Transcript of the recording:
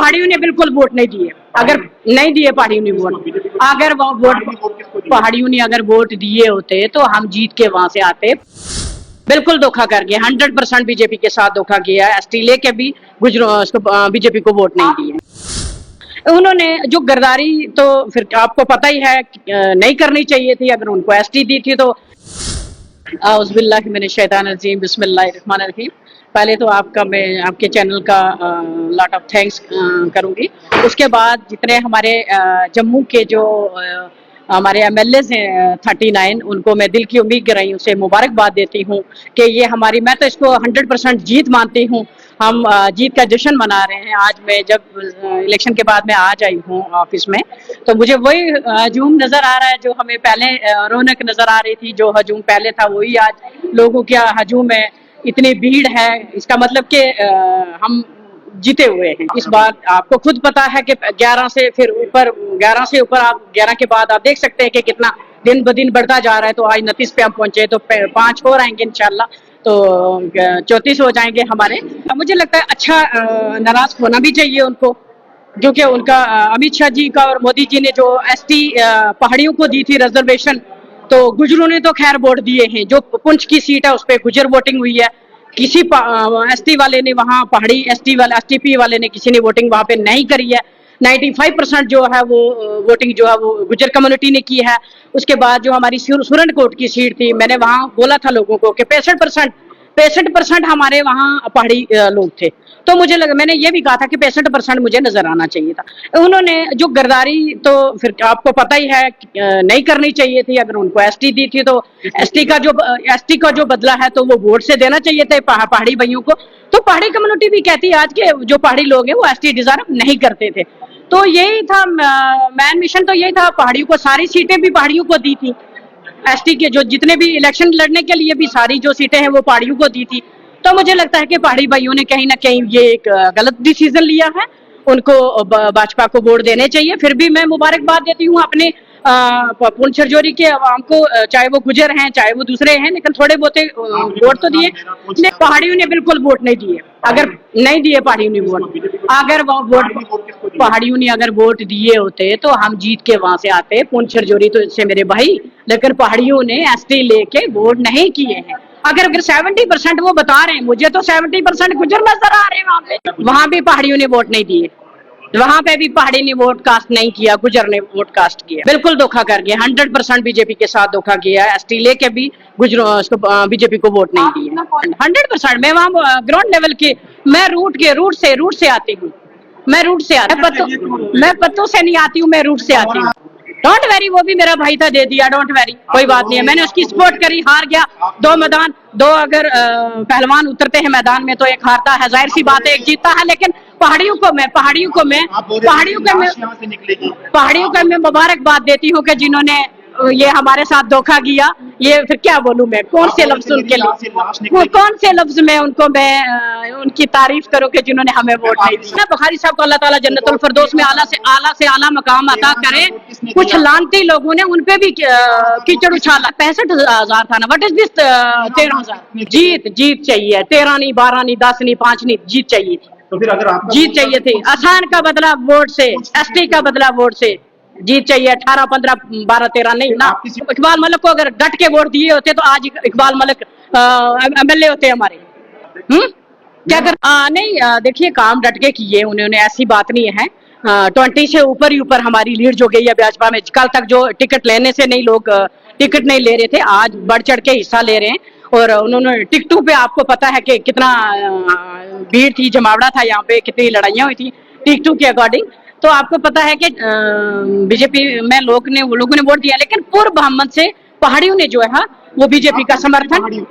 पहाड़ियों ने बिल्कुल वोट नहीं दिए। अगर नहीं दिए पहाड़ियों ने वोट, अगर वो वोट पहाड़ियों ने अगर वोट दिए होते तो हम जीत के वहां से आते। बिल्कुल धोखा कर गया, 100% बीजेपी के साथ धोखा किया है। एसटी लेके भी गुजरों बीजेपी को वोट नहीं दिए उन्होंने। जो गद्दारी तो फिर आपको पता ही है, नहीं करनी चाहिए थी। अगर उनको एसटी दी थी तो औज़ुबिल्लाहि मिनश शैतानिर रजीम, बिस्मिल्लाहिर रहमानिर रहीम। पहले तो मैं आपके चैनल का लॉट ऑफ थैंक्स करूंगी। उसके बाद जितने हमारे जम्मू के जो हमारे एमएलएज हैं 39, उनको मैं दिल की उम्मीद कर रही हूँ, उसे मुबारकबाद देती हूँ कि ये हमारी, मैं तो इसको 100% जीत मानती हूँ। हम जीत का जश्न मना रहे हैं। आज मैं जब इलेक्शन के बाद मैं आज आई हूँ ऑफिस में, तो मुझे वही हजूम नजर आ रहा है जो हमें पहले रौनक नजर आ रही थी। जो हजूम पहले था वही आज लोगों का हजूम है। इतनी भीड़ है, इसका मतलब कि हम जीते हुए हैं। इस बार आपको खुद पता है कि 11 से फिर ऊपर, 11 से ऊपर, आप 11 के बाद आप देख सकते हैं कि कितना दिन ब दिन बढ़ता जा रहा है। तो आज 29 पे हम पहुंचे, तो 5 और आएंगे इंशाल्लाह, तो 34 हो जाएंगे हमारे। मुझे लगता है अच्छा नाराज होना भी चाहिए उनको, क्योंकि उनका अमित शाह जी का और मोदी जी ने जो एसटी पहाड़ियों को दी थी रिजर्वेशन, तो गुजरों ने तो खैर वोट दिए हैं। जो पुंछ की सीट है उस पर गुजर वोटिंग हुई है। किसी एसटी वाले ने वहाँ, पहाड़ी एसटीपी वाले ने किसी ने वोटिंग वहाँ पे नहीं करी है। 95% जो है वो वोटिंग जो है वो गुजर कम्युनिटी ने की है। उसके बाद जो हमारी सुरनकोट की सीट थी, मैंने वहाँ बोला था लोगों को कि 65% हमारे वहाँ पहाड़ी लोग थे। तो मुझे लगा, मैंने ये भी कहा था कि 65% मुझे नजर आना चाहिए था। उन्होंने जो गद्दारी तो फिर आपको पता ही है, नहीं करनी चाहिए थी। अगर उनको एसटी दी थी तो एसटी का जो बदला है तो वो वोट से देना चाहिए था पहाड़ी भाइयों को। तो पहाड़ी कम्युनिटी भी कहती है आज के जो पहाड़ी लोग हैं वो एसटी डिजर्व नहीं करते थे। तो यही था मैन मिशन, तो यही था, पहाड़ियों को सारी सीटें भी पहाड़ियों को दी थी। एसटी के जो जितने भी इलेक्शन लड़ने के लिए भी सारी जो सीटें हैं वो पहाड़ियों को दी थी। तो मुझे लगता है कि पहाड़ी भाइयों ने कहीं ना कहीं ये एक गलत डिसीजन लिया है। उनको भाजपा को वोट देने चाहिए। फिर भी मैं मुबारकबाद देती हूँ अपने पुंछ राजौरी के आवाम को, चाहे वो गुजर हैं चाहे वो दूसरे हैं, लेकिन थोड़े बहुत वोट तो दिए। पहाड़ियों ने बिल्कुल वोट नहीं दिए। अगर नहीं दिए पहाड़ियों ने वोट, अगर वो वोट पहाड़ियों ने अगर वोट दिए होते तो हम जीत के वहां से आते। पुंछ राजौरी तो इससे मेरे भाई, लेकिन पहाड़ियों ने एसटी लेके वोट नहीं किए हैं। अगर 70% वो बता रहे हैं, मुझे तो 70% गुजर नजर आ रहे हैं। वहां भी पहाड़ियों ने वोट नहीं दिए, वहां पे भी पहाड़ी ने वोट कास्ट नहीं किया, गुजर ने वोट कास्ट किया। बिल्कुल धोखा कर गया, 100% बीजेपी के साथ धोखा किया है। एसटी लेके भी गुजरों बीजेपी को वोट नहीं दिया 100%। मैं वहाँ ग्राउंड लेवल की, मैं रूट से आती हूँ। मैं पत्तों से नहीं आती हूँ, मैं रूट से आती हूँ। डोंट वेरी, वो भी मेरा भाई था, दे दिया, डोंट वेरी, कोई बात नहीं है। मैंने उसकी सपोर्ट करी, हार गया। दो अगर पहलवान उतरते हैं मैदान में तो एक हारता है, जाहिर सी बात है, एक जीतता है। लेकिन पहाड़ियों को मैं मुबारकबाद देती हूँ कि जिन्होंने ये हमारे साथ धोखा किया। ये फिर क्या बोलूं मैं, कौन से लफ्ज उनके लिए, कौन से लफ्ज में उनको मैं उनकी तारीफ करूं कि जिन्होंने हमें वोट नहीं दिया। बुखारी साहब को अल्लाह ताला जन्नतुल फिरदौस में आला से आला मकाम अता करे। कुछ लानती लोगों ने उनपे भी कीचड़ उछाला। 65,000 था ना, व्हाट इज दिस 13,000। जीत चाहिए, 13 नहीं, 12 नहीं, 10 नहीं, 5 नहीं, जीत चाहिए थी। तो फिर अगर जीत चाहिए थी। आसान का बदला वोट से, एसटी का बदला वोट से, जीत चाहिए। 18, 15, 12, 13 नहीं ना। इकबाल मलिक को अगर डट के वोट दिए होते तो आज इकबाल मलिक एमएलए होते हमारे। क्या कर नहीं, देखिए काम डट के किए उन्होंने, ऐसी बात नहीं है। 20 से ऊपर ही ऊपर हमारी लीड जो गई है भाजपा में। कल तक जो टिकट लेने से नहीं, लोग टिकट नहीं ले रहे थे, आज बढ़ चढ़ के हिस्सा ले रहे हैं। और उन्होंने टिकटों पे, आपको पता है कि कितना भीड़ थी, जमावड़ा था यहाँ पे, कितनी लड़ाइयाँ हुई थी टिकटों के अकॉर्डिंग। तो आपको पता है कि बीजेपी में लोगों ने वोट दिया, लेकिन पूर्व मोहम्मद से पहाड़ियों ने जो है वो बीजेपी का समर्थन